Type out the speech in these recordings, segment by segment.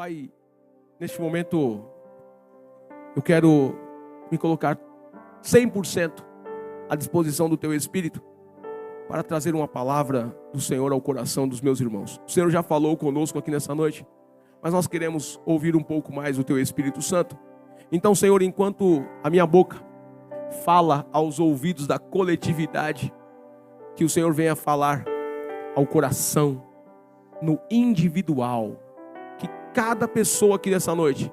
Pai, neste momento eu quero me colocar 100% à disposição do Teu Espírito para trazer uma palavra do Senhor ao coração dos meus irmãos. O Senhor já falou conosco aqui nessa noite, mas nós queremos ouvir um pouco mais o Teu Espírito Santo. Então, Senhor, enquanto a minha boca fala aos ouvidos da coletividade, que o Senhor venha falar ao coração, no individual, que cada pessoa aqui nessa noite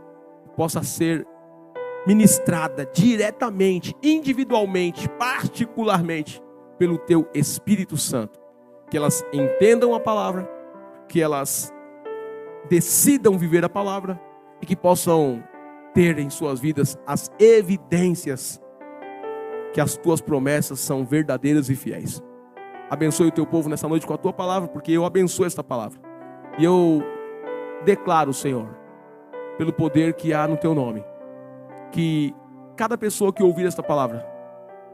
possa ser ministrada diretamente, individualmente, particularmente, pelo Teu Espírito Santo. Que elas entendam a palavra, que elas decidam viver a palavra e que possam ter em suas vidas as evidências que as Tuas promessas são verdadeiras e fiéis. Abençoe o Teu povo nessa noite com a Tua palavra, porque eu abençoo esta palavra. E eu declaro, Senhor, pelo poder que há no Teu nome, que cada pessoa que ouvir esta palavra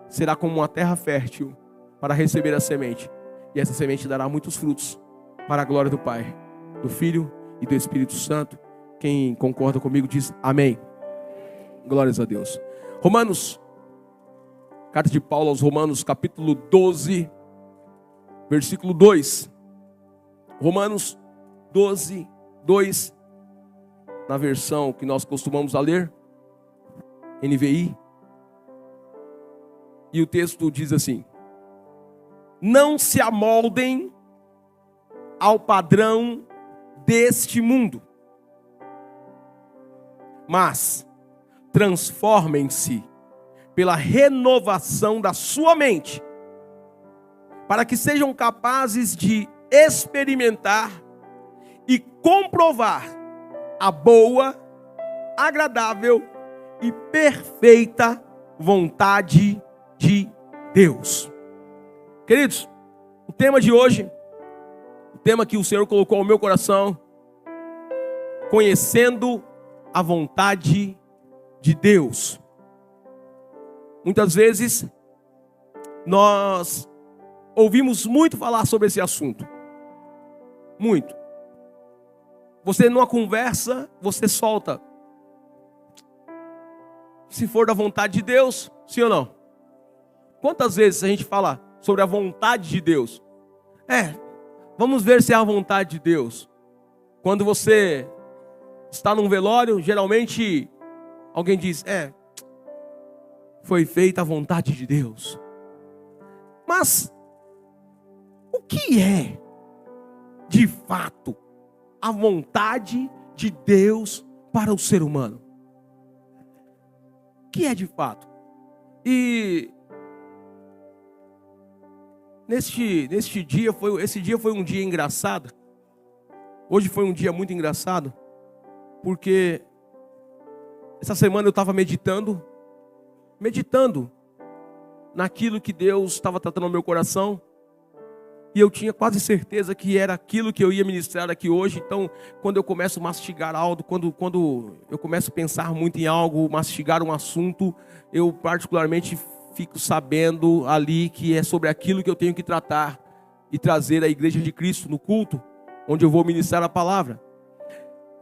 será como uma terra fértil para receber a semente. E essa semente dará muitos frutos para a glória do Pai, do Filho e do Espírito Santo. Quem concorda comigo diz amém. Glórias a Deus. Romanos, carta de Paulo aos Romanos, capítulo 12, versículo 2. Romanos 12, 2. Na versão que nós costumamos a ler, NVI. E o texto diz assim: não se amoldem ao padrão deste mundo, mas transformem-se pela renovação da sua mente, para que sejam capazes de experimentar e comprovar a boa, agradável e perfeita vontade de Deus. Queridos, o tema de hoje, o tema que o Senhor colocou ao meu coração, conhecendo a vontade de Deus. Muitas vezes nós ouvimos muito falar sobre esse assunto. Muito. Você numa conversa, você solta: se for da vontade de Deus, sim ou não? Quantas vezes a gente fala sobre a vontade de Deus? Vamos ver se é a vontade de Deus. Quando você está num velório, geralmente alguém diz: foi feita a vontade de Deus. Mas o que é, de fato, a vontade de Deus para o ser humano? O que é de fato? E esse dia foi um dia engraçado. Hoje foi um dia muito engraçado, porque essa semana eu estava meditando naquilo que Deus estava tratando no meu coração, e eu tinha quase certeza que era aquilo que eu ia ministrar aqui hoje. Então, quando eu começo a mastigar algo, quando eu começo a pensar muito em algo, mastigar um assunto, eu particularmente fico sabendo ali que é sobre aquilo que eu tenho que tratar e trazer à Igreja de Cristo no culto, onde eu vou ministrar a palavra.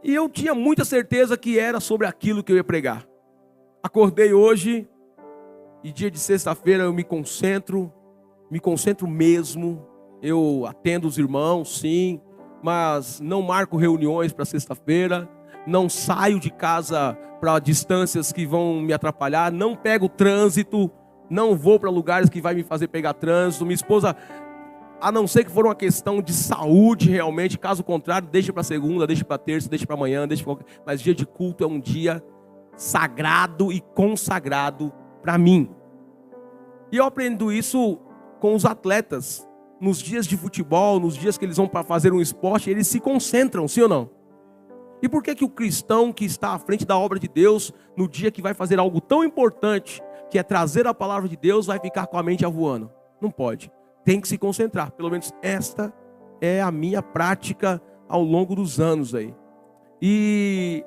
E eu tinha muita certeza que era sobre aquilo que eu ia pregar. Acordei hoje, e dia de sexta-feira eu me concentro mesmo. Eu atendo os irmãos, sim, mas não marco reuniões para sexta-feira, não saio de casa para distâncias que vão me atrapalhar, não pego trânsito, não vou para lugares que vai me fazer pegar trânsito. Minha esposa, a não ser que for uma questão de saúde realmente, caso contrário, deixa para segunda, deixa para terça, deixa para amanhã, mas dia de culto é um dia sagrado e consagrado para mim. E eu aprendo isso com os atletas. Nos dias de futebol, nos dias que eles vão para fazer um esporte, eles se concentram, sim ou não? E por que o cristão que está à frente da obra de Deus, no dia que vai fazer algo tão importante, que é trazer a palavra de Deus, vai ficar com a mente avoando? Não pode. Tem que se concentrar. Pelo menos esta é a minha prática ao longo dos anos aí. E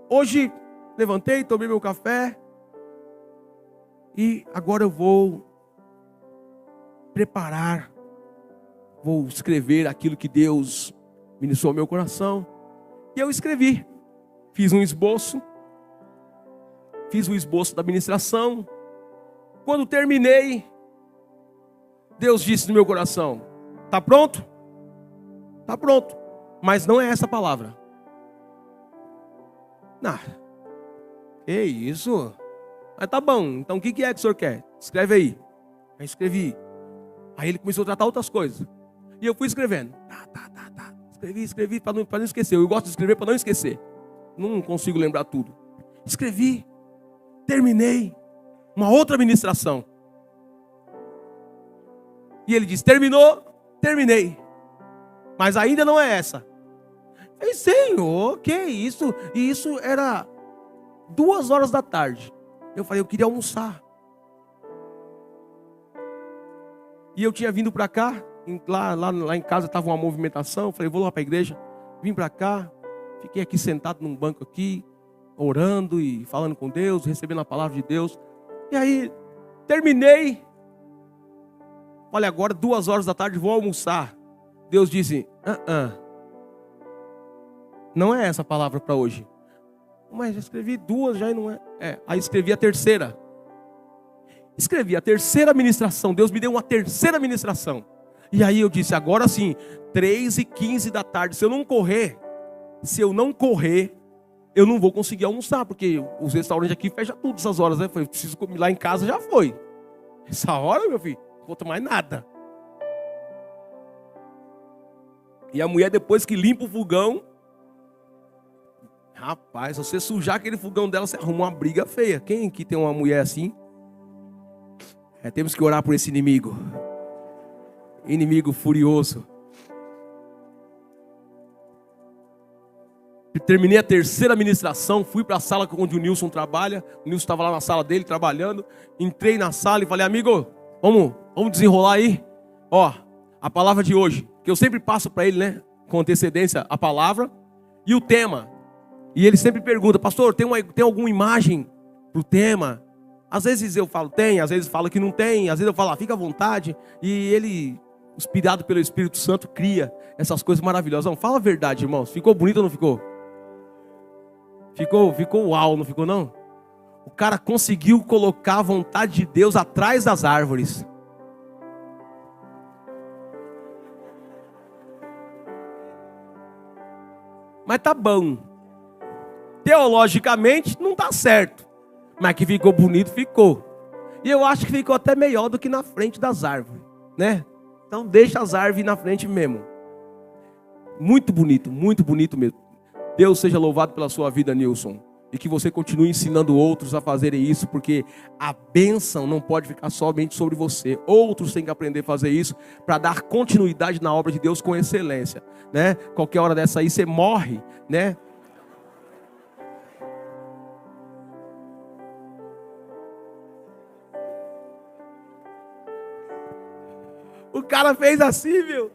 hoje levantei, tomei meu café, e agora eu vou preparar, vou escrever aquilo que Deus ministrou ao meu coração. E eu escrevi Fiz um esboço. Fiz o esboço da ministração. Quando terminei, Deus disse no meu coração: tá pronto? Tá pronto. Mas não é essa palavra. Não. Que isso? Mas tá bom. Então o que é que o senhor quer? Escreve aí. Aí escrevi. Aí ele começou a tratar outras coisas. E eu fui escrevendo. Tá. Escrevi para não esquecer. Eu gosto de escrever para não esquecer. Não consigo lembrar tudo. Escrevi. Terminei. Uma outra ministração. E ele disse: terminou? Terminei. Mas ainda não é essa. Eu falei: Senhor, que isso? E isso era 2h da tarde. Eu falei: eu queria almoçar. E eu tinha vindo para cá. Lá em casa estava uma movimentação. Eu falei: vou lá para a igreja. Vim para cá. Fiquei aqui sentado num banco aqui, orando e falando com Deus, recebendo a palavra de Deus. E aí, terminei. Olha, agora 2h da tarde vou almoçar. Deus disse: não é essa a palavra para hoje. Mas já escrevi 2, já não é. Aí escrevi a terceira. Escrevi a terceira ministração. Deus me deu uma terceira ministração. E aí eu disse: agora sim, 3h15 da tarde. Se eu não correr, eu não vou conseguir almoçar, porque os restaurantes aqui fecham tudo essas horas, né? Eu preciso comer lá em casa, já foi. Essa hora, meu filho, não vou tomar nada. E a mulher, depois que limpa o fogão, rapaz, se você sujar aquele fogão dela, você arruma uma briga feia. Quem aqui tem uma mulher assim? Temos que orar por esse inimigo. Inimigo furioso. Terminei a terceira ministração, fui para a sala onde o Nilson trabalha. O Nilson estava lá na sala dele trabalhando. Entrei na sala e falei: amigo, vamos desenrolar aí. Ó, a palavra de hoje, que eu sempre passo para ele, né, com antecedência, a palavra e o tema. E ele sempre pergunta: pastor, tem alguma imagem para o tema? Às vezes eu falo tem, às vezes falo que não tem, às vezes eu falo fica à vontade. E ele, inspirado pelo Espírito Santo, cria essas coisas maravilhosas. Não, fala a verdade, irmãos. Ficou bonito ou não ficou? Ficou uau, não ficou não? O cara conseguiu colocar a vontade de Deus atrás das árvores. Mas tá bom. Teologicamente não tá certo. Mas que ficou bonito, ficou. E eu acho que ficou até melhor do que na frente das árvores, né? Então deixa as árvores na frente mesmo. Muito bonito mesmo. Deus seja louvado pela sua vida, Nilson. E que você continue ensinando outros a fazerem isso, porque a bênção não pode ficar somente sobre você. Outros têm que aprender a fazer isso para dar continuidade na obra de Deus com excelência, né? Qualquer hora dessa aí você morre, né? O cara fez assim, viu?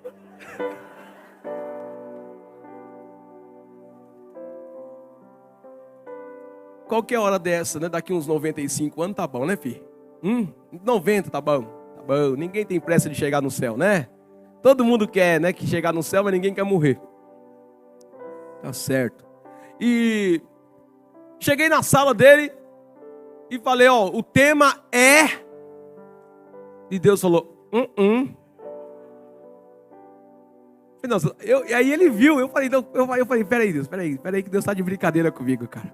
Qualquer hora dessa, né? Daqui uns 95 anos tá bom, né, filho? 90 tá bom. Tá bom. Ninguém tem pressa de chegar no céu, né? Todo mundo quer, né, que chegar no céu, mas ninguém quer morrer. Tá certo. E cheguei na sala dele e falei: ó, o tema é... E Deus falou: E aí ele viu, eu falei: peraí, Deus, peraí que Deus tá de brincadeira comigo, cara.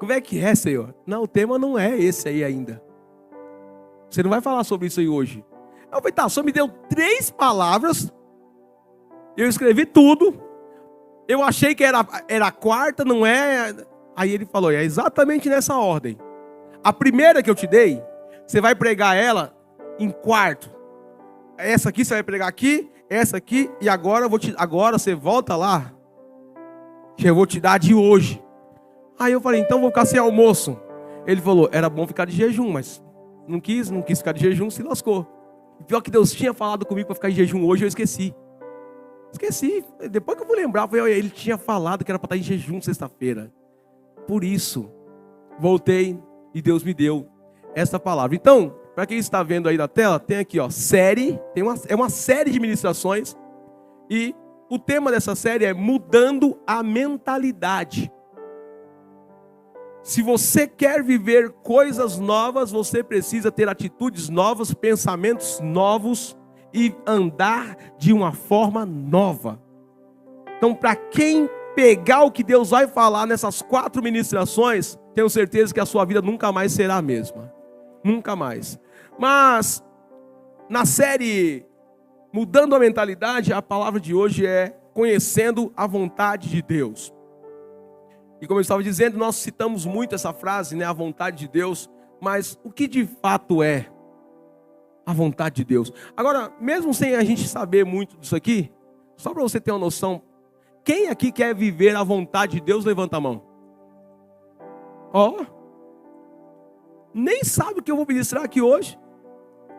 Como é que é, Senhor? Não, o tema não é esse aí ainda. Você não vai falar sobre isso aí hoje. Eu falei: tá, só me deu 3 palavras. Eu escrevi tudo. Eu achei que era a quarta, não é? Aí ele falou: é exatamente nessa ordem. A primeira que eu te dei, você vai pregar ela em quarto. Essa aqui você vai pregar aqui, essa aqui, e agora você volta lá, que eu vou te dar de hoje. Aí eu falei: então vou ficar sem almoço. Ele falou: era bom ficar de jejum, mas não quis ficar de jejum, se lascou. E pior que Deus tinha falado comigo para ficar em jejum hoje, eu esqueci. Depois que eu vou lembrar, ele tinha falado que era para estar em jejum sexta-feira. Por isso, voltei e Deus me deu essa palavra. Então, para quem está vendo aí na tela, tem aqui, ó, série, é uma série de ministrações. E o tema dessa série é mudando a mentalidade. Se você quer viver coisas novas, você precisa ter atitudes novas, pensamentos novos e andar de uma forma nova. Então, para quem pegar o que Deus vai falar nessas 4 ministrações, tenho certeza que a sua vida nunca mais será a mesma. Nunca mais. Mas, na série Mudando a Mentalidade, a palavra de hoje é conhecendo a vontade de Deus. E como eu estava dizendo, nós citamos muito essa frase, né? A vontade de Deus. Mas o que de fato é a vontade de Deus? Agora, mesmo sem a gente saber muito disso aqui, só para você ter uma noção, quem aqui quer viver a vontade de Deus, levanta a mão. Ó, nem sabe o que eu vou ministrar aqui hoje.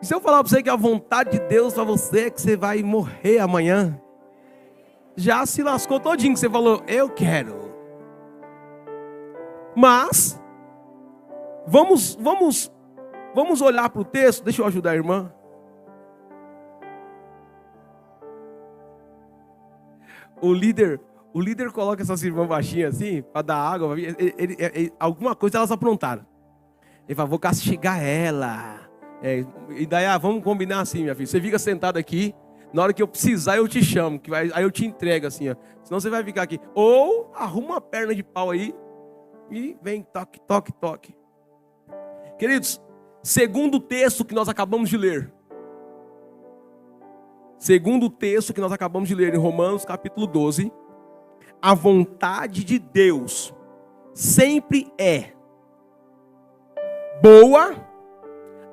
E se eu falar para você que a vontade de Deus para você é que você vai morrer amanhã, já se lascou todinho que você falou, eu quero. Mas, vamos olhar para o texto, deixa eu ajudar a irmã. O líder coloca essas irmãs baixinhas assim, para dar água, alguma coisa elas aprontaram. Ele fala, vou castigar ela. E daí, vamos combinar assim, minha filha. Você fica sentado aqui, na hora que eu precisar eu te chamo, aí eu te entrego assim, ó. Senão você vai ficar aqui. Ou arruma uma perna de pau aí e vem, toque, toque, toque. Queridos, segundo o texto que nós acabamos de ler. Segundo o texto que nós acabamos de ler em Romanos capítulo 12, a vontade de Deus sempre é boa,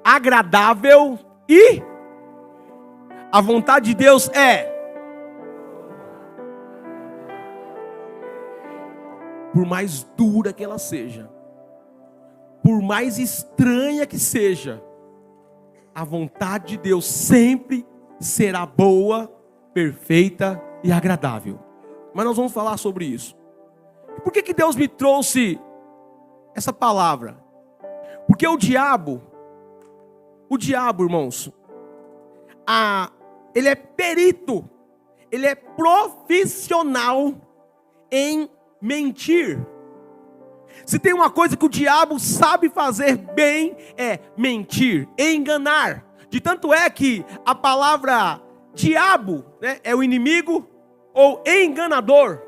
agradável e a vontade de Deus é, por mais dura que ela seja, por mais estranha que seja, a vontade de Deus sempre será boa, perfeita e agradável. Mas nós vamos falar sobre isso. Por que Deus me trouxe essa palavra? Porque o diabo, irmãos, ele é perito, ele é profissional em mentir. Se tem uma coisa que o diabo sabe fazer bem, é mentir, enganar. De tanto é que a palavra diabo, né, é o inimigo ou enganador.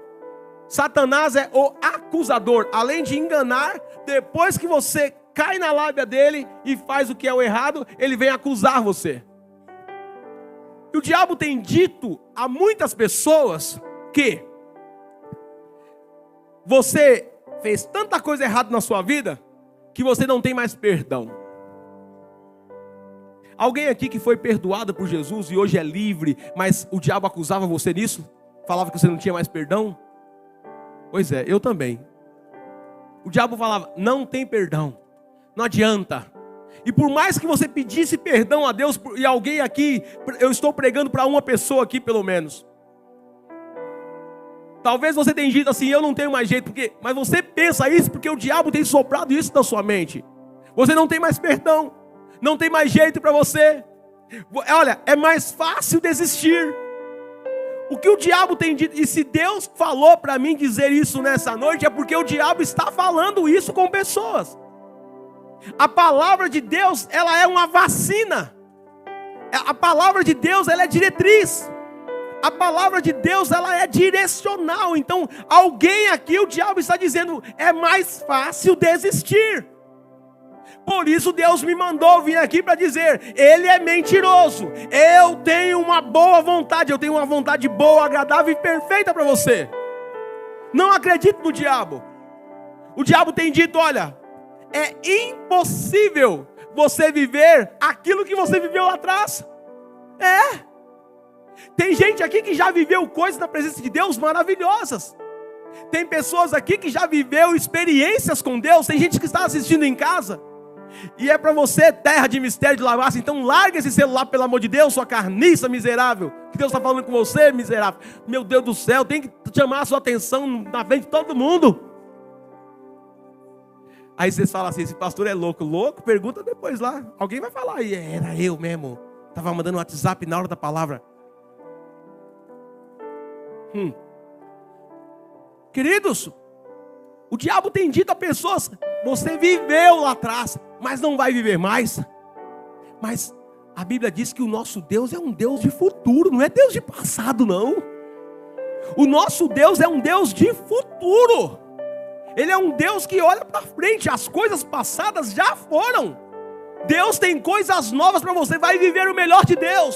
Satanás é o acusador. Além de enganar, depois que você cai na lábia dele e faz o que é o errado, ele vem acusar você. E o diabo tem dito a muitas pessoas que você fez tanta coisa errada na sua vida que você não tem mais perdão. Alguém aqui que foi perdoado por Jesus e hoje é livre, mas o diabo acusava você nisso? Falava que você não tinha mais perdão? Pois é, eu também. O diabo falava, não tem perdão, não adianta. E por mais que você pedisse perdão a Deus, e alguém aqui, eu estou pregando para uma pessoa aqui pelo menos. Talvez você tenha dito assim, eu não tenho mais jeito, mas você pensa isso porque o diabo tem soprado isso na sua mente. Você não tem mais perdão, não tem mais jeito para você. Olha, é mais fácil desistir. O que o diabo tem dito, e se Deus falou para mim dizer isso nessa noite, é porque o diabo está falando isso com pessoas. A palavra de Deus, ela é uma vacina. A palavra de Deus, ela é diretriz. A palavra de Deus, ela é direcional. Então, alguém aqui, o diabo está dizendo, é mais fácil desistir. Por isso Deus me mandou vir aqui para dizer, ele é mentiroso. Eu tenho uma boa vontade, eu tenho uma vontade boa, agradável e perfeita para você. Não acredite no diabo. O diabo tem dito, olha, é impossível você viver aquilo que você viveu lá atrás. Tem gente aqui que já viveu coisas na presença de Deus maravilhosas. Tem pessoas aqui que já viveu experiências com Deus. Tem gente que está assistindo em casa e é para você terra de mistério de lavaça. Então larga esse celular, pelo amor de Deus, sua carniça miserável, que Deus está falando com você, miserável. Meu Deus do céu, tem que chamar a sua atenção na frente de todo mundo. Aí vocês falam assim, esse pastor é louco. Louco? Pergunta depois lá. Alguém vai falar aí, era eu mesmo. Estava mandando um WhatsApp na hora da palavra. Queridos, O diabo tem dito a pessoas: você viveu lá atrás, mas não vai viver mais. Mas a Bíblia diz que o nosso Deus é um Deus de futuro, não é Deus de passado, não. O nosso Deus é um Deus de futuro. Ele é um Deus que olha para frente. As coisas passadas já foram. Deus tem coisas novas para você. Vai viver o melhor de Deus.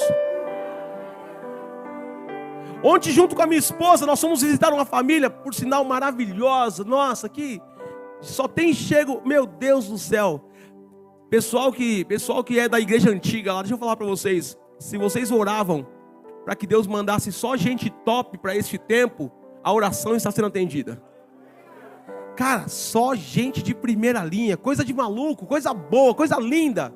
Ontem, junto com a minha esposa, nós fomos visitar uma família, por sinal maravilhosa. Nossa, que só tem chego, meu Deus do céu. Pessoal que é da igreja antiga lá, deixa eu falar para vocês. Se vocês oravam para que Deus mandasse só gente top para este tempo, a oração está sendo atendida. Cara, só gente de primeira linha, coisa de maluco, coisa boa, coisa linda.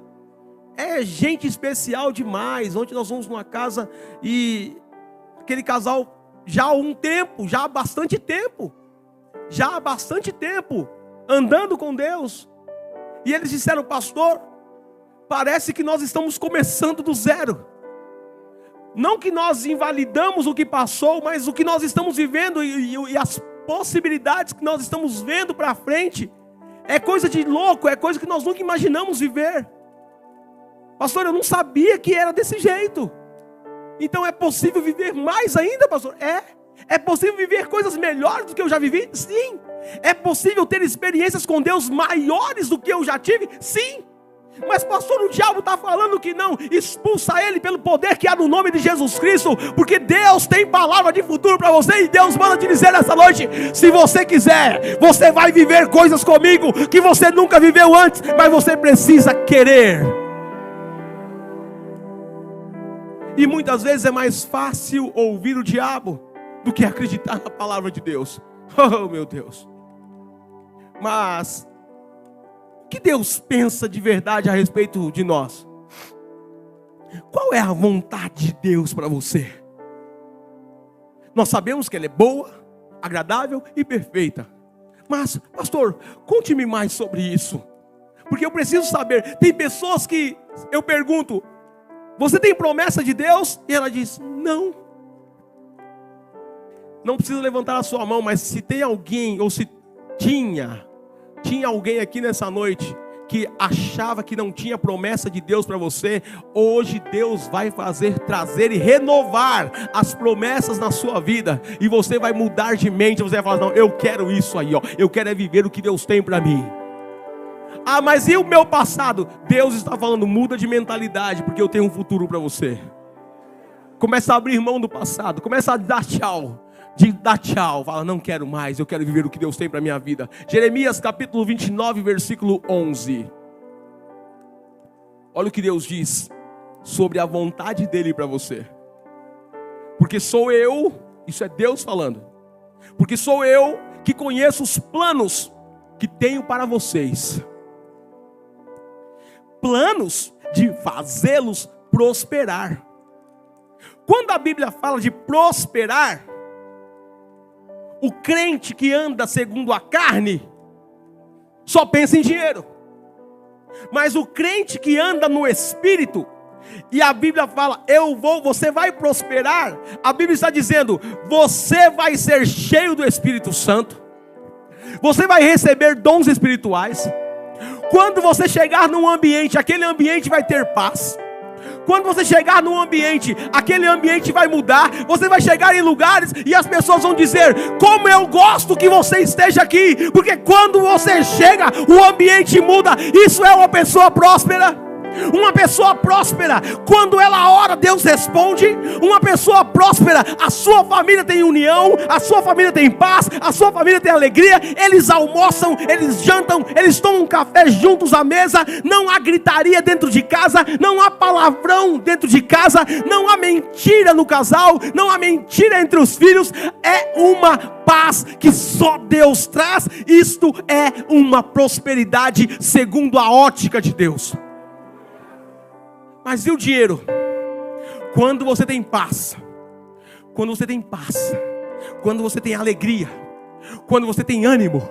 É gente especial demais. Ontem nós fomos numa casa e aquele casal já há bastante tempo, andando com Deus. E eles disseram: pastor, parece que nós estamos começando do zero. Não que nós invalidamos o que passou, mas o que nós estamos vivendo e as possibilidades que nós estamos vendo para frente é coisa de louco, é coisa que nós nunca imaginamos viver. Pastor, eu não sabia que era desse jeito. Então é possível viver mais ainda, pastor? É possível viver coisas melhores do que eu já vivi? Sim. É possível ter experiências com Deus maiores do que eu já tive? Sim. Mas pastor, o diabo está falando que não. Expulsa ele pelo poder que há no nome de Jesus Cristo, porque Deus tem palavra de futuro para você. E Deus manda te dizer nessa noite: se você quiser, você vai viver coisas comigo que você nunca viveu antes, mas você precisa querer. E muitas vezes é mais fácil ouvir o diabo do que acreditar na palavra de Deus. Oh, meu Deus. Mas o que Deus pensa de verdade a respeito de nós? Qual é a vontade de Deus para você? Nós sabemos que ela é boa, agradável e perfeita. Mas, pastor, conte-me mais sobre isso, porque eu preciso saber. Tem pessoas que eu pergunto: você tem promessa de Deus? E ela diz: não. Não precisa levantar a sua mão, mas se tem alguém, ou se tinha alguém aqui nessa noite que achava que não tinha promessa de Deus para você, hoje Deus vai trazer e renovar as promessas na sua vida, e você vai mudar de mente. Você vai falar: não, eu quero isso aí, ó. Eu quero viver o que Deus tem para mim. Ah, mas e o meu passado? Deus está falando: muda de mentalidade, porque eu tenho um futuro para você. Começa a abrir mão do passado, começa a dar tchau. Fala: não quero mais, eu quero viver o que Deus tem para a minha vida. Jeremias capítulo 29, versículo 11. Olha o que Deus diz sobre a vontade dele para você. Porque sou eu, isso é Deus falando, porque sou eu que conheço os planos que tenho para vocês. Planos de fazê-los prosperar. Quando a Bíblia fala de prosperar, o crente que anda segundo a carne só pensa em dinheiro. Mas o crente que anda no Espírito, e a Bíblia fala: você vai prosperar. A Bíblia está dizendo: você vai ser cheio do Espírito Santo. Você vai receber dons espirituais. Quando você chegar num ambiente, aquele ambiente vai ter paz. Quando você chegar num ambiente, aquele ambiente vai mudar. Você vai chegar em lugares e as pessoas vão dizer: como eu gosto que você esteja aqui. Porque quando você chega, o ambiente muda. Isso é uma pessoa próspera. Uma pessoa próspera, quando ela ora, Deus responde. Uma pessoa próspera, a sua família tem união, a sua família tem paz, a sua família tem alegria. Eles almoçam, eles jantam, eles tomam um café juntos à mesa. Não há gritaria dentro de casa, não há palavrão dentro de casa, não há mentira no casal, não há mentira entre os filhos. É uma paz que só Deus traz. Isto é uma prosperidade segundo a ótica de Deus. Mas e o dinheiro? Quando você tem paz, quando você tem alegria, quando você tem ânimo,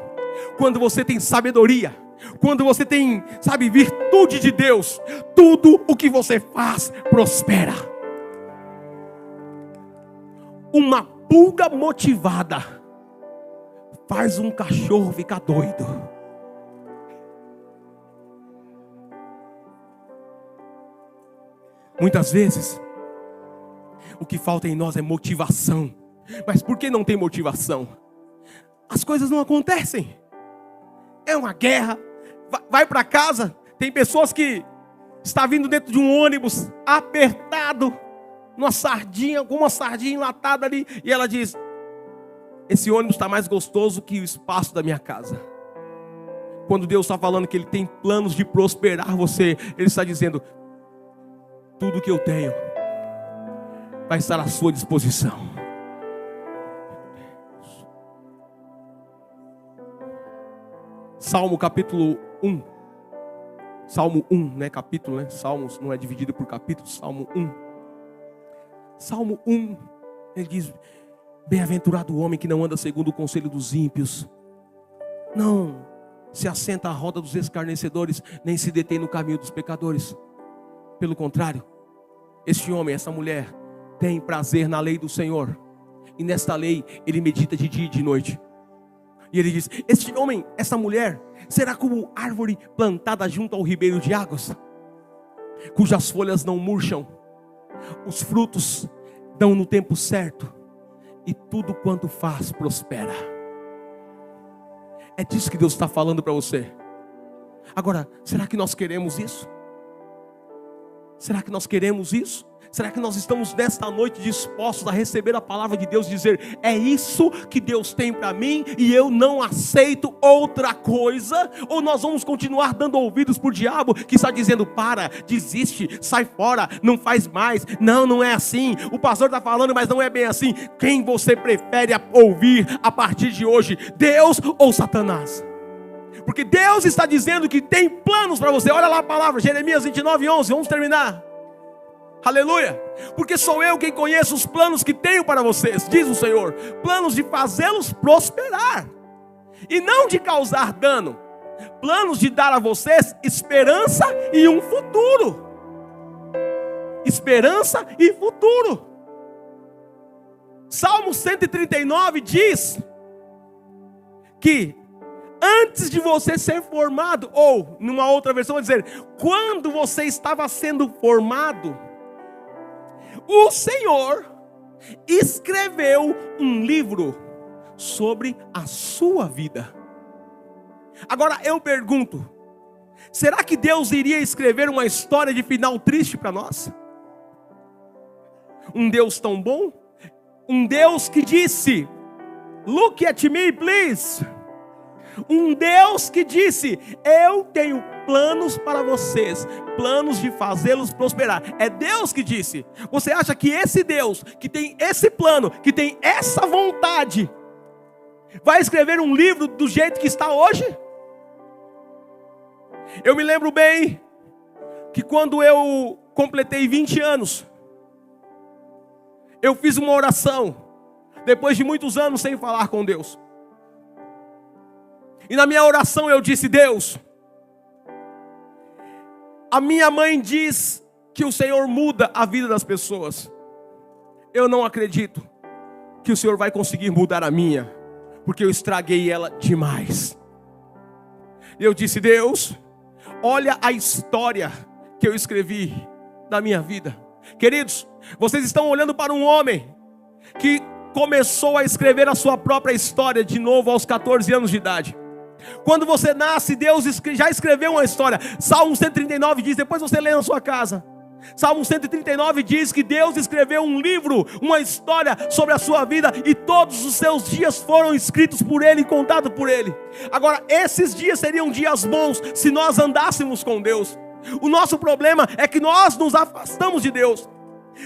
quando você tem sabedoria, quando você tem, virtude de Deus, tudo o que você faz prospera. Uma pulga motivada faz um cachorro ficar doido. Muitas vezes, o que falta em nós é motivação. Mas por que não tem motivação? As coisas não acontecem. É uma guerra. Vai para casa. Tem pessoas que estão vindo dentro de um ônibus apertado, uma sardinha, com uma sardinha enlatada ali, e ela diz: esse ônibus está mais gostoso que o espaço da minha casa. Quando Deus está falando que Ele tem planos de prosperar você, Ele está dizendo: tudo que eu tenho vai estar à sua disposição. Salmo capítulo 1. Salmo 1, né? Capítulo, né? Salmos não é dividido por capítulos. Salmo 1. Salmo 1, ele diz: bem-aventurado o homem que não anda segundo o conselho dos ímpios, não se assenta à roda dos escarnecedores, nem se detém no caminho dos pecadores. Pelo contrário, este homem, essa mulher, tem prazer na lei do Senhor, e nesta lei ele medita de dia e de noite. E ele diz: este homem, essa mulher, será como árvore plantada junto ao ribeiro de águas, cujas folhas não murcham, os frutos dão no tempo certo, e tudo quanto faz prospera. É disso que Deus está falando para você. Agora, será que nós queremos isso? Será que nós queremos isso? Será que nós estamos nesta noite dispostos a receber a palavra de Deus e dizer: é isso que Deus tem para mim e eu não aceito outra coisa? Ou nós vamos continuar dando ouvidos para o diabo que está dizendo: para, desiste, sai fora, não faz mais, não é assim, o pastor está falando, mas não é bem assim. Quem você prefere ouvir a partir de hoje, Deus ou Satanás? Porque Deus está dizendo que tem planos para você. Olha lá a palavra, Jeremias 29:11, vamos terminar. Aleluia, porque sou eu quem conheço os planos que tenho para vocês, diz o Senhor, planos de fazê-los prosperar e não de causar dano, planos de dar a vocês esperança e um futuro. Esperança e futuro. Salmo 139 diz que antes de você ser formado, ou numa outra versão vai dizer, quando você estava sendo formado, o Senhor escreveu um livro sobre a sua vida. Agora eu pergunto, será que Deus iria escrever uma história de final triste para nós? Um Deus tão bom? Um Deus que disse: look at me, please. Um Deus que disse: eu tenho planos para vocês, planos de fazê-los prosperar. É Deus que disse. Você acha que esse Deus, que tem esse plano, que tem essa vontade, vai escrever um livro do jeito que está hoje? Eu me lembro bem que quando eu completei 20 anos, eu fiz uma oração, depois de muitos anos sem falar com Deus. E na minha oração eu disse: Deus, a minha mãe diz que o Senhor muda a vida das pessoas. Eu não acredito que o Senhor vai conseguir mudar a minha, porque eu estraguei ela demais. Eu disse: Deus, olha a história que eu escrevi da minha vida. Queridos, vocês estão olhando para um homem que começou a escrever a sua própria história de novo aos 14 anos de idade. Quando você nasce, Deus já escreveu uma história. Salmo 139 diz, depois você lê na sua casa, Salmo 139 diz que Deus escreveu um livro, uma história sobre a sua vida, e todos os seus dias foram escritos por Ele e contados por Ele. Agora, esses dias seriam dias bons se nós andássemos com Deus. O nosso problema é que nós nos afastamos de Deus.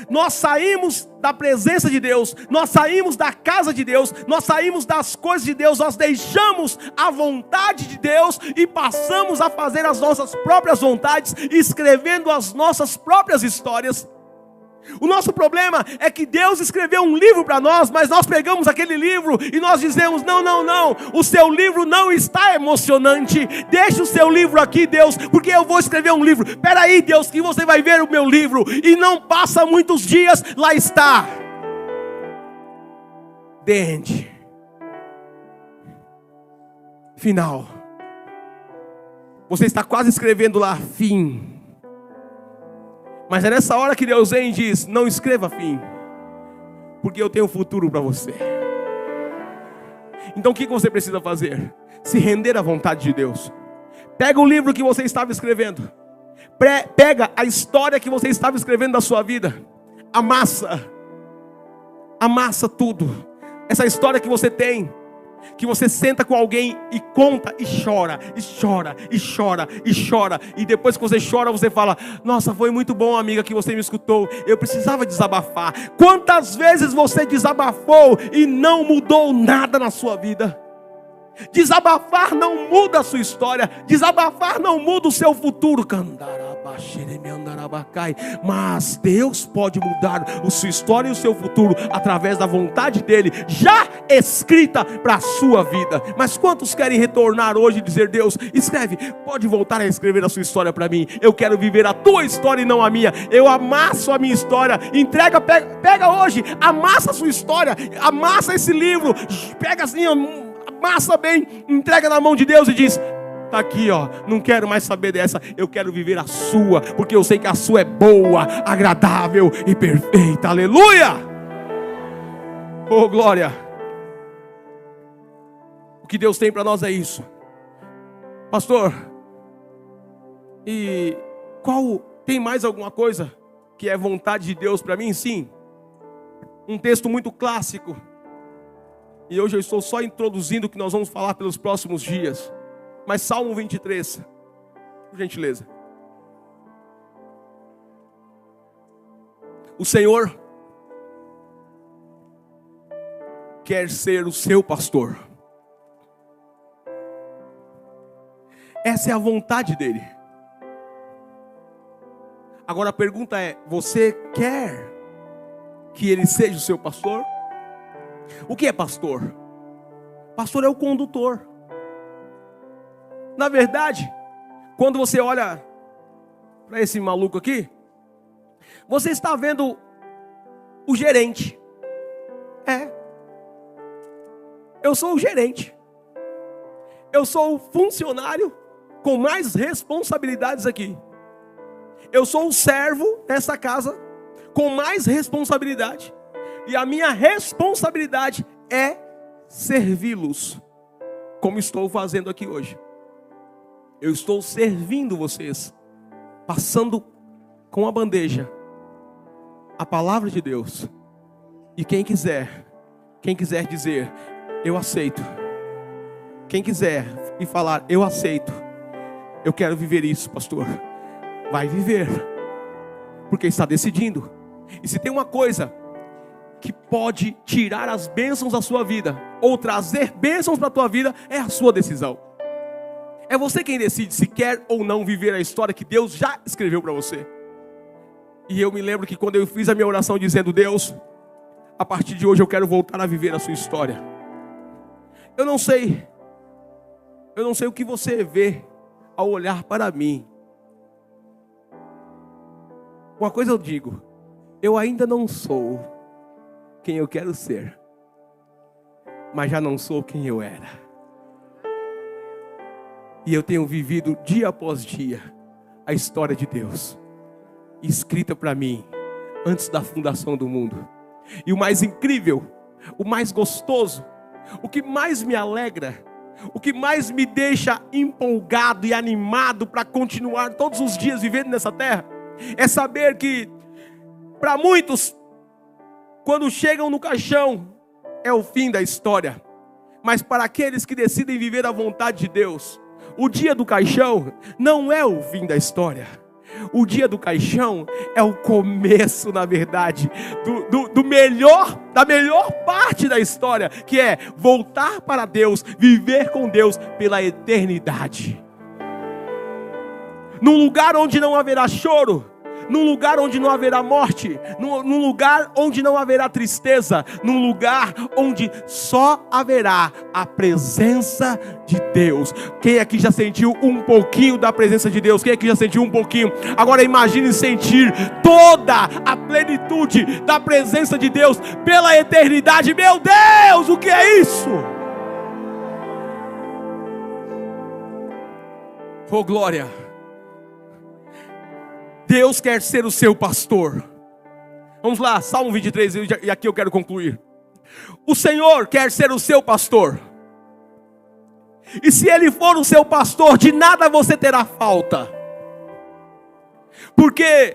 Nós saímos da presença de Deus, nós saímos da casa de Deus, nós saímos das coisas de Deus, nós deixamos a vontade de Deus e passamos a fazer as nossas próprias vontades, escrevendo as nossas próprias histórias. O nosso problema é que Deus escreveu um livro para nós, mas nós pegamos aquele livro e nós dizemos: não, o seu livro não está emocionante, deixa o seu livro aqui, Deus, porque eu vou escrever um livro. Espera aí, Deus, que você vai ver o meu livro. E não passa muitos dias, lá está, The End. final. Você está quase escrevendo lá fim. Mas é nessa hora que Deus vem e diz: não escreva fim, porque eu tenho um futuro para você. Então o que você precisa fazer? Se render à vontade de Deus. Pega o livro que você estava escrevendo. Pega a história que você estava escrevendo da sua vida. Amassa tudo. Essa história que você tem, que você senta com alguém e conta e chora, e chora, e chora, e chora. E depois que você chora, você fala: nossa, foi muito bom, amiga, que você me escutou. Eu precisava desabafar. Quantas vezes você desabafou e não mudou nada na sua vida? Desabafar não muda a sua história. Desabafar não muda o seu futuro. Mas Deus pode mudar a sua história e o seu futuro através da vontade dele, já escrita para a sua vida. Mas quantos querem retornar hoje e dizer: Deus, escreve, pode voltar a escrever a sua história para mim. Eu quero viver a tua história e não a minha. Eu amasso a minha história. Entrega, pega hoje, amassa a sua história, amassa esse livro, pega assim, amassa bem, entrega na mão de Deus e diz: está aqui, ó, não quero mais saber dessa, eu quero viver a sua, porque eu sei que a sua é boa, agradável e perfeita. Aleluia! Oh, glória! O que Deus tem para nós é isso. Pastor, e tem mais alguma coisa que é vontade de Deus para mim? Sim. Um texto muito clássico. E hoje eu estou só introduzindo o que nós vamos falar pelos próximos dias. Mas Salmo 23, por gentileza. O Senhor quer ser o seu pastor. Essa é a vontade dele. Agora a pergunta é: você quer que ele seja o seu pastor? O que é pastor? Pastor é o condutor. Na verdade, quando você olha para esse maluco aqui, você está vendo o gerente. Eu sou o gerente. Eu sou o funcionário com mais responsabilidades aqui. Eu sou o servo nessa casa com mais responsabilidade. E a minha responsabilidade é servi-los, como estou fazendo aqui hoje. Eu estou servindo vocês, passando com a bandeja a palavra de Deus. E quem quiser dizer: eu aceito. Quem quiser me falar: eu aceito, eu quero viver isso, pastor, vai viver, porque está decidindo. E se tem uma coisa que pode tirar as bênçãos da sua vida, ou trazer bênçãos para a tua vida, é a sua decisão. É você quem decide se quer ou não viver a história que Deus já escreveu para você. E eu me lembro que quando eu fiz a minha oração dizendo: Deus, a partir de hoje eu quero voltar a viver a sua história. Eu não sei o que você vê ao olhar para mim. Uma coisa eu digo: eu ainda não sou quem eu quero ser, mas já não sou quem eu era. E eu tenho vivido dia após dia a história de Deus, escrita para mim antes da fundação do mundo. E o mais incrível, o mais gostoso, o que mais me alegra, o que mais me deixa empolgado e animado para continuar todos os dias vivendo nessa terra, é saber que para muitos, quando chegam no caixão, é o fim da história. Mas para aqueles que decidem viver a vontade de Deus, o dia do caixão não é o fim da história. O dia do caixão é o começo, na verdade, da melhor parte da história, que é voltar para Deus, viver com Deus pela eternidade. Num lugar onde não haverá choro, num lugar onde não haverá morte, num lugar onde não haverá tristeza, num lugar onde só haverá a presença de Deus. Quem aqui já sentiu um pouquinho da presença de Deus? Quem aqui já sentiu um pouquinho? Agora imagine sentir toda a plenitude da presença de Deus pela eternidade. Meu Deus, o que é isso? Oh glória. Deus quer ser o seu pastor. Vamos lá, Salmo 23, e aqui eu quero concluir. O Senhor quer ser o seu pastor. E se Ele for o seu pastor, de nada você terá falta. Porque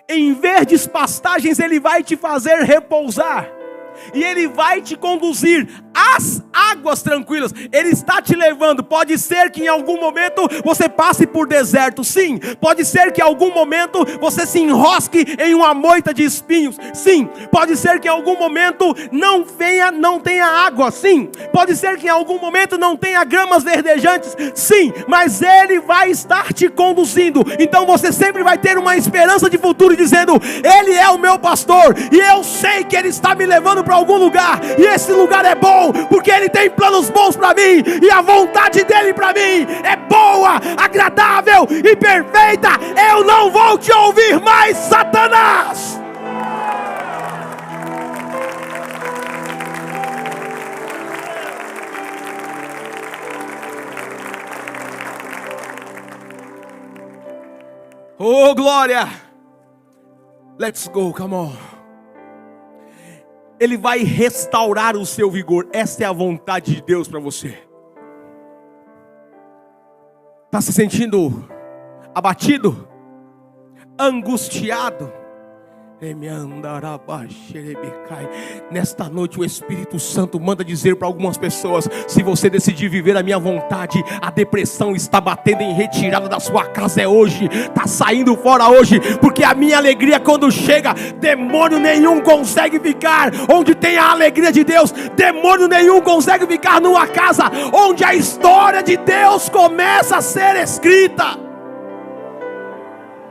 em verdes pastagens Ele vai te fazer repousar. E Ele vai te conduzir às águas tranquilas. Ele está te levando. Pode ser que em algum momento você passe por deserto, sim. Pode ser que em algum momento você se enrosque em uma moita de espinhos, sim. Pode ser que em algum momento não tenha água, sim. Pode ser que em algum momento não tenha gramas verdejantes, sim. Mas Ele vai estar te conduzindo. Então você sempre vai ter uma esperança de futuro, dizendo: Ele é o meu pastor, e eu sei que Ele está me levando para algum lugar, e esse lugar é bom, porque Ele tem planos bons para mim, e a vontade dEle para mim é boa, agradável e perfeita. Eu não vou te ouvir mais, Satanás. Oh glória. Let's go, come on. Ele vai restaurar o seu vigor. Essa é a vontade de Deus para você. Está se sentindo abatido? Angustiado? Nesta noite o Espírito Santo manda dizer para algumas pessoas: se você decidir viver a minha vontade, a depressão está batendo em retirada da sua casa hoje, está saindo fora hoje, porque a minha alegria quando chega, demônio nenhum consegue ficar. Onde tem a alegria de Deus, demônio nenhum consegue ficar numa casa onde a história de Deus começa a ser escrita.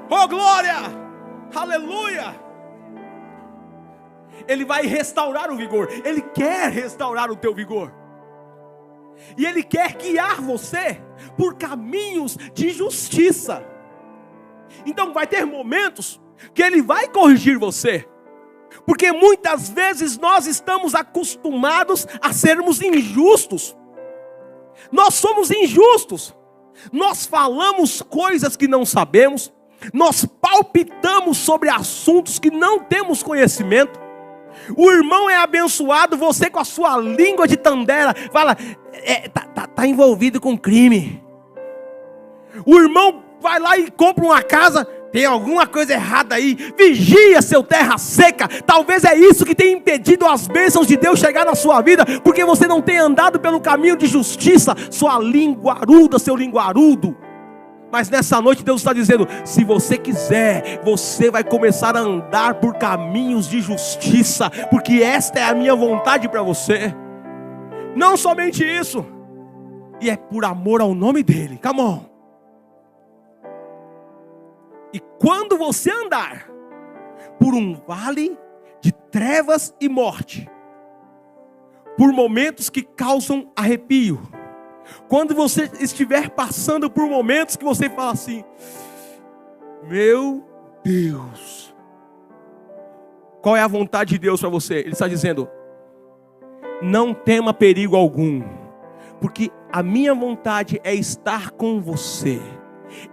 Oh glória, aleluia. Ele vai restaurar o vigor. Ele quer restaurar o teu vigor. E Ele quer guiar você por caminhos de justiça. Então vai ter momentos que Ele vai corrigir você. Porque muitas vezes nós estamos acostumados a sermos injustos. Nós somos injustos. Nós falamos coisas que não sabemos. Nós palpitamos sobre assuntos que não temos conhecimento. O irmão é abençoado, você com a sua língua de tandera fala: tá envolvido com crime. O irmão vai lá e compra uma casa, tem alguma coisa errada aí. Vigia, seu terra seca. Talvez é isso que tem impedido as bênçãos de Deus chegar na sua vida, porque você não tem andado pelo caminho de justiça. Sua linguaruda, seu linguarudo. Mas nessa noite Deus está dizendo: se você quiser, você vai começar a andar por caminhos de justiça, porque esta é a minha vontade para você. Não somente isso, e é por amor ao nome dEle. Come on. E quando você andar por um vale de trevas e morte, por momentos que causam arrepio, quando você estiver passando por momentos que você fala assim: meu Deus, qual é a vontade de Deus para você? Ele está dizendo: não tema perigo algum, porque a minha vontade é estar com você.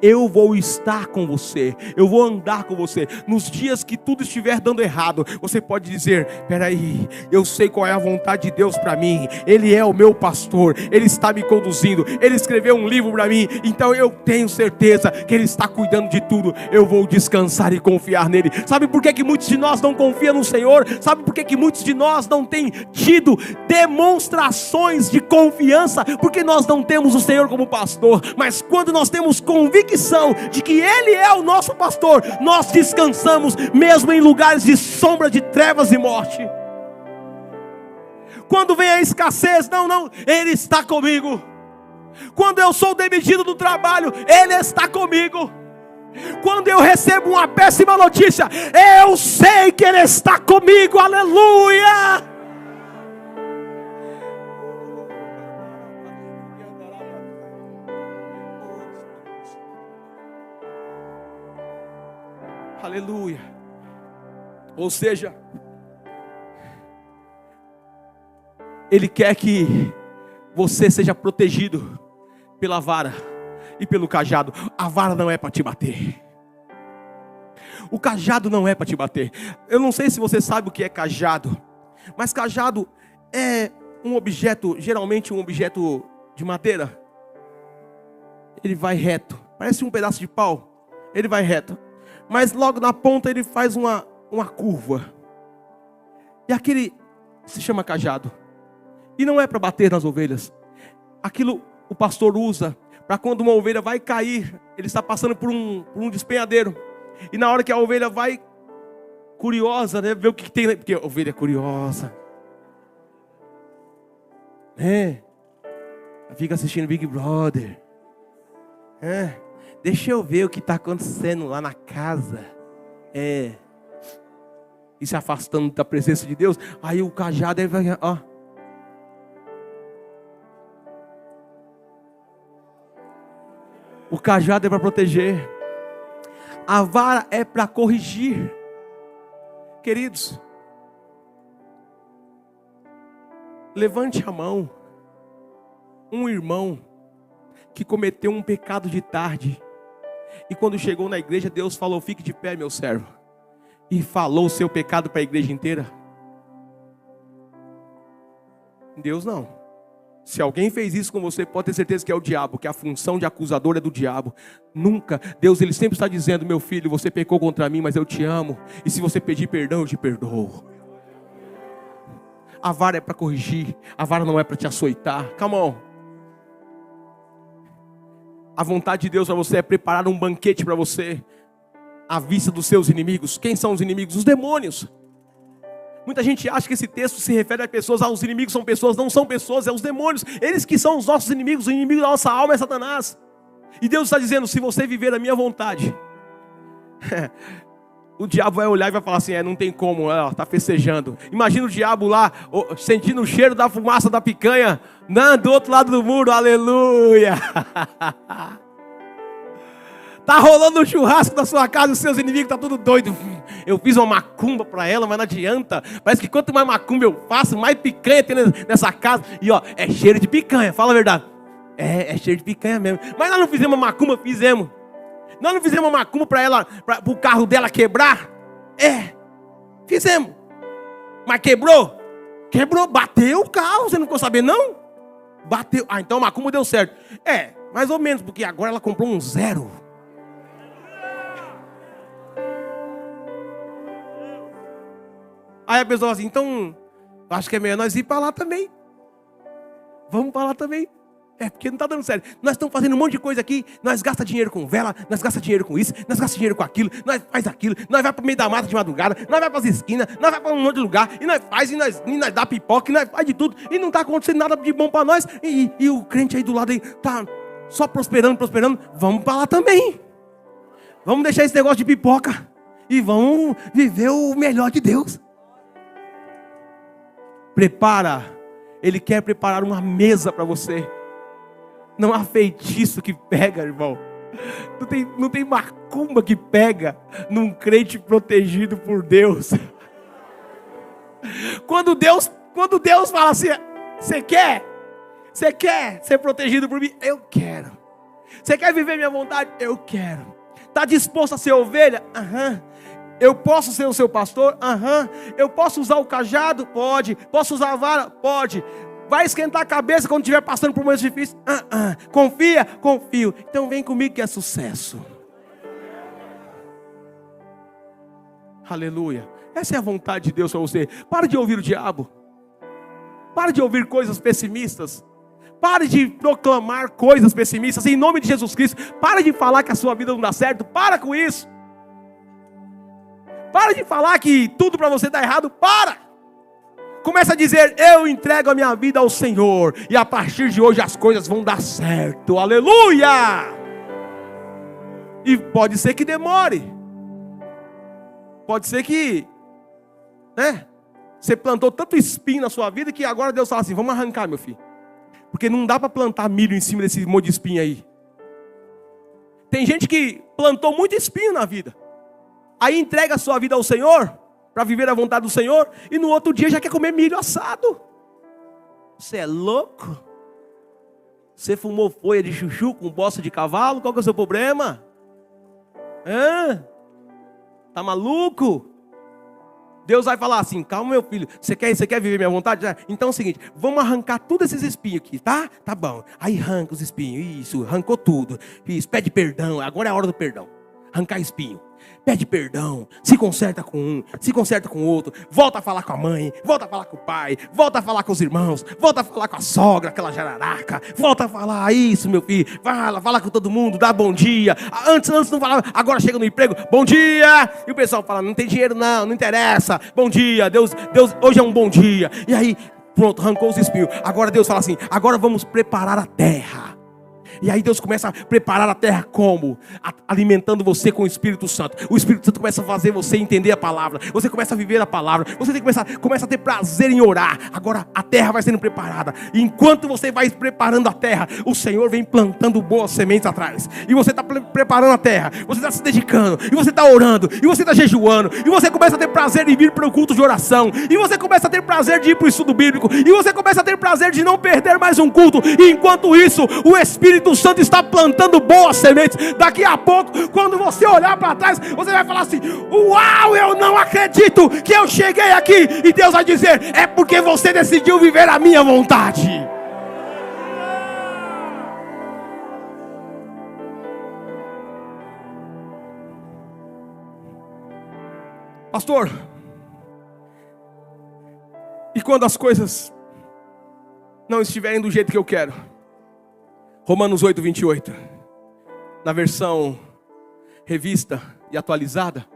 Eu vou estar com você, eu vou andar com você. Nos dias que tudo estiver dando errado, você pode dizer: peraí, eu sei qual é a vontade de Deus para mim. Ele é o meu pastor, Ele está me conduzindo, Ele escreveu um livro para mim. Então eu tenho certeza que Ele está cuidando de tudo. Eu vou descansar e confiar nele. Sabe por que muitos de nós não confiam no Senhor? Sabe por que muitos de nós não têm tido demonstrações de confiança? Porque nós não temos o Senhor como pastor. Mas quando nós temos convicção de que Ele é o nosso pastor, nós descansamos mesmo em lugares de sombra, de trevas e morte. Quando vem a escassez, não, Ele está comigo. Quando eu sou demitido do trabalho, Ele está comigo. Quando eu recebo uma péssima notícia, eu sei que Ele está comigo. Aleluia! Aleluia. Ou seja, Ele quer que você seja protegido pela vara. e pelo cajado. A vara não é para te bater. O cajado não é para te bater. Eu não sei se você sabe o que é cajado, mas cajado é um objeto, geralmente um objeto de madeira. Ele vai reto, parece um pedaço de pau. Ele vai reto, mas logo na ponta ele faz uma curva. E aquele se chama cajado. E não é para bater nas ovelhas. Aquilo o pastor usa para quando uma ovelha vai cair, ele está passando por um despenhadeiro. E na hora que a ovelha vai curiosa, né, ver o que tem, porque a ovelha é curiosa. Fica assistindo Big Brother. Deixa eu ver o que está acontecendo lá na casa. E se afastando da presença de Deus. Aí o cajado ele vai, ó. O cajado é para proteger. A vara é para corrigir. Queridos, levante a mão. Um irmão que cometeu um pecado de tarde. E quando chegou na igreja, Deus falou: fique de pé, meu servo. E falou o seu pecado para a igreja inteira. Deus não. Se alguém fez isso com você, pode ter certeza que é o diabo, que a função de acusador é do diabo. Nunca. Deus, ele sempre está dizendo: meu filho, você pecou contra mim, mas eu te amo. E se você pedir perdão, eu te perdoo. A vara é para corrigir. A vara não é para te açoitar. Come on. A vontade de Deus para você é preparar um banquete para você, à vista dos seus inimigos. Quem são os inimigos? Os demônios. Muita gente acha que esse texto se refere a pessoas. Os inimigos são pessoas. Não são pessoas, é os demônios. Eles que são os nossos inimigos. O inimigo da nossa alma é Satanás. E Deus está dizendo: se você viver a minha vontade, o diabo vai olhar e vai falar assim: não tem como, está festejando. Imagina o diabo lá, sentindo o cheiro da fumaça da picanha, do outro lado do muro. Aleluia. Tá rolando um churrasco na sua casa, os seus inimigos estão tudo doido. Eu fiz uma macumba para ela, mas não adianta. Parece que quanto mais macumba eu faço, mais picanha tem nessa casa. E é cheiro de picanha, fala a verdade. É cheiro de picanha mesmo. Mas nós não fizemos uma macumba, fizemos. Nós não fizemos uma macumba para ela, para o carro dela quebrar. Fizemos. Mas quebrou? Quebrou, bateu o carro, você não ficou sabendo não? Bateu, então a macumba deu certo. Mais ou menos, porque agora ela comprou um 0. Aí a pessoa assim: então, acho que é melhor nós ir para lá também. Vamos para lá também. Porque não está dando certo. Nós estamos fazendo um monte de coisa aqui. Nós gastamos dinheiro com vela, nós gastamos dinheiro com isso, nós gastamos dinheiro com aquilo, nós faz aquilo, nós vai para o meio da mata de madrugada, nós vai para as esquinas, nós vai para um monte de lugar, e nós faz, e nós dá pipoca, e nós faz de tudo, e não está acontecendo nada de bom para nós, e o crente aí do lado aí está só prosperando. Vamos para lá também. Vamos deixar esse negócio de pipoca e vamos viver o melhor de Deus. Prepara. Ele quer preparar uma mesa para você. Não há feitiço que pega, irmão. Não tem macumba que pega num crente protegido por Deus. Quando Deus fala assim: você quer ser protegido por mim? Eu quero. Você quer viver minha vontade? Eu quero. Está disposto a ser ovelha? Eu posso ser o seu pastor? Eu posso usar o cajado? Pode. Posso usar a vara? Pode. Vai esquentar a cabeça quando estiver passando por momentos difíceis? Confia? Confio. Então vem comigo que é sucesso. Aleluia. Essa é a vontade de Deus para você. Para de ouvir o diabo. Para de ouvir coisas pessimistas. Pare de proclamar coisas pessimistas em nome de Jesus Cristo. Para de falar que a sua vida não dá certo. Para com isso. Para de falar que tudo para você dá errado. Para. Começa a dizer: eu entrego a minha vida ao Senhor, e a partir de hoje as coisas vão dar certo. Aleluia. E pode ser que demore. Pode ser que você plantou tanto espinho na sua vida que agora Deus fala assim: vamos arrancar, meu filho. Porque não dá para plantar milho em cima desse monte de espinho aí. Tem gente que plantou muito espinho na vida. Aí entrega a sua vida ao Senhor, para viver a vontade do Senhor, e no outro dia já quer comer milho assado. Você é louco? Você fumou folha de chuchu com bosta de cavalo? Qual que é o seu problema? Tá maluco? Deus vai falar assim: calma, meu filho, você quer viver minha vontade? Então é o seguinte, vamos arrancar todos esses espinhos aqui, tá? Tá bom. Aí arranca os espinhos, isso, arrancou tudo. Isso, pede perdão, agora é a hora do perdão. Arrancar espinho. Pede perdão, se conserta com um, se conserta com o outro, volta a falar com a mãe, volta a falar com o pai, volta a falar com os irmãos, volta a falar com a sogra, aquela jararaca, volta a falar isso, meu filho, fala com todo mundo, dá bom dia. Antes não falava, agora chega no emprego, bom dia, e o pessoal fala, não tem dinheiro não interessa, bom dia, Deus, hoje é um bom dia. E aí, pronto, arrancou os espinhos. Agora Deus fala assim, agora vamos preparar a terra. E aí Deus começa a preparar a terra como? Alimentando você com o Espírito Santo. O Espírito Santo começa a fazer você entender a palavra. Você começa a viver a palavra. Você começa a ter prazer em orar. Agora a terra vai sendo preparada. E enquanto você vai preparando a terra, o Senhor vem plantando boas sementes atrás. E você está preparando a terra. Você está se dedicando. E você está orando. E você está jejuando. E você começa a ter prazer em vir para o culto de oração. E você começa a ter prazer de ir para o estudo bíblico. E você começa a ter prazer de não perder mais um culto. E enquanto isso, o Espírito Santo está plantando boas sementes. Daqui a pouco, quando você olhar para trás, você vai falar assim: uau, eu não acredito que eu cheguei aqui. E Deus vai dizer: é porque você decidiu viver a minha vontade. Pastor, e quando as coisas não estiverem do jeito que eu quero? Romanos 8, 28, na versão revista e atualizada.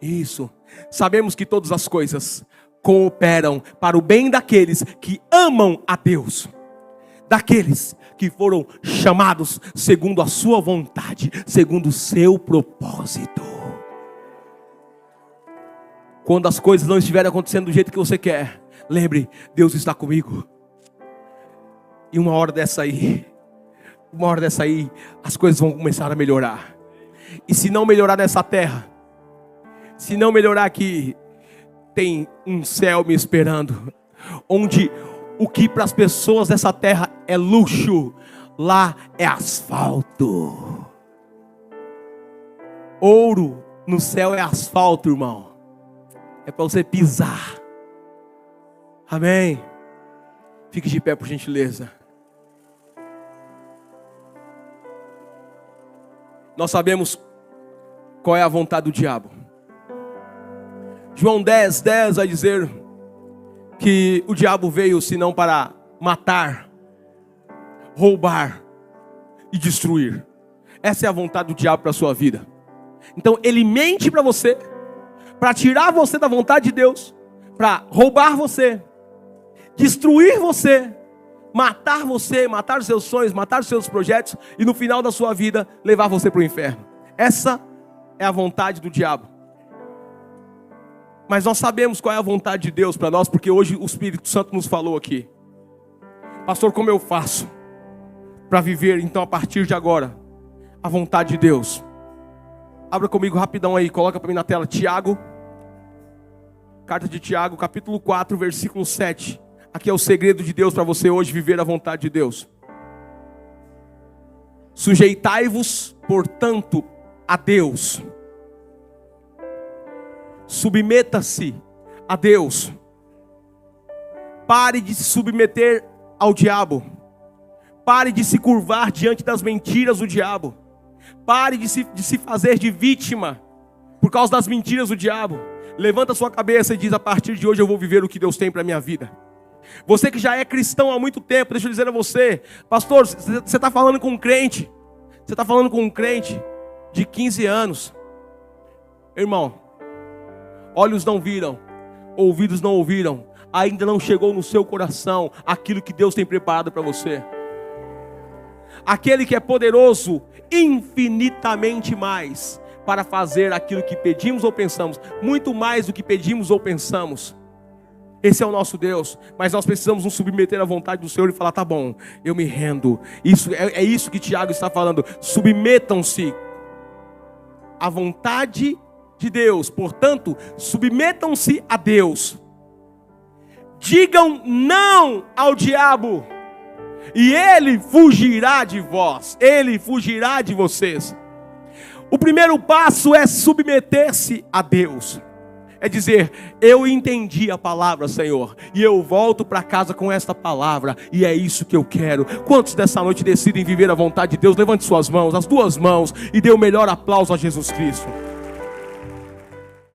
Isso, sabemos que todas as coisas cooperam para o bem daqueles que amam a Deus, daqueles que foram chamados segundo a sua vontade, segundo o seu propósito. Quando as coisas não estiverem acontecendo do jeito que você quer, lembre, Deus está comigo. E uma hora dessa aí, as coisas vão começar a melhorar. E se não melhorar nessa terra, se não melhorar aqui, tem um céu me esperando, onde o que para as pessoas dessa terra é luxo, lá é asfalto. Ouro no céu é asfalto, irmão. É para você pisar. Amém? Fique de pé, por gentileza. Nós sabemos qual é a vontade do diabo. João 10 vai dizer que o diabo veio senão para matar, roubar e destruir. Essa é a vontade do diabo para a sua vida. Então ele mente para você, para tirar você da vontade de Deus, para roubar você, destruir você, matar os seus sonhos, matar os seus projetos e no final da sua vida levar você para o inferno. Essa é a vontade do diabo. Mas nós sabemos qual é a vontade de Deus para nós, porque hoje o Espírito Santo nos falou aqui. Pastor, como eu faço para viver então a partir de agora a vontade de Deus? Abra comigo rapidão aí, coloca para mim na tela Tiago, carta de Tiago, capítulo 4, versículo 7. Aqui é o segredo de Deus para você hoje viver a vontade de Deus. Sujeitai-vos, portanto, a Deus. Submeta-se a Deus. Pare de se submeter ao diabo. Pare de se curvar diante das mentiras do diabo. Pare de se fazer de vítima por causa das mentiras do diabo. Levanta a sua cabeça e diz: a partir de hoje eu vou viver o que Deus tem para a minha vida. Você que já é cristão há muito tempo, deixa eu dizer a você: pastor, você está falando com um crente. Você está falando com um crente de 15 anos. Irmão, olhos não viram, ouvidos não ouviram, ainda não chegou no seu coração aquilo que Deus tem preparado para você. Aquele que é poderoso infinitamente mais para fazer aquilo que pedimos ou pensamos, muito mais do que pedimos ou pensamos. Esse é o nosso Deus, mas nós precisamos nos submeter à vontade do Senhor e falar: tá bom, eu me rendo. Isso é isso que Tiago está falando. Submetam-se à vontade de Deus, portanto, submetam-se a Deus. Digam não ao diabo. e Ele fugirá de vós, Ele fugirá de vocês. O primeiro passo é submeter-se a Deus. É dizer, eu entendi a palavra, Senhor, e eu volto para casa com esta palavra, e é isso que eu quero. Quantos dessa noite decidem viver a vontade de Deus? Levante suas mãos, as duas mãos, e dê o melhor aplauso a Jesus Cristo.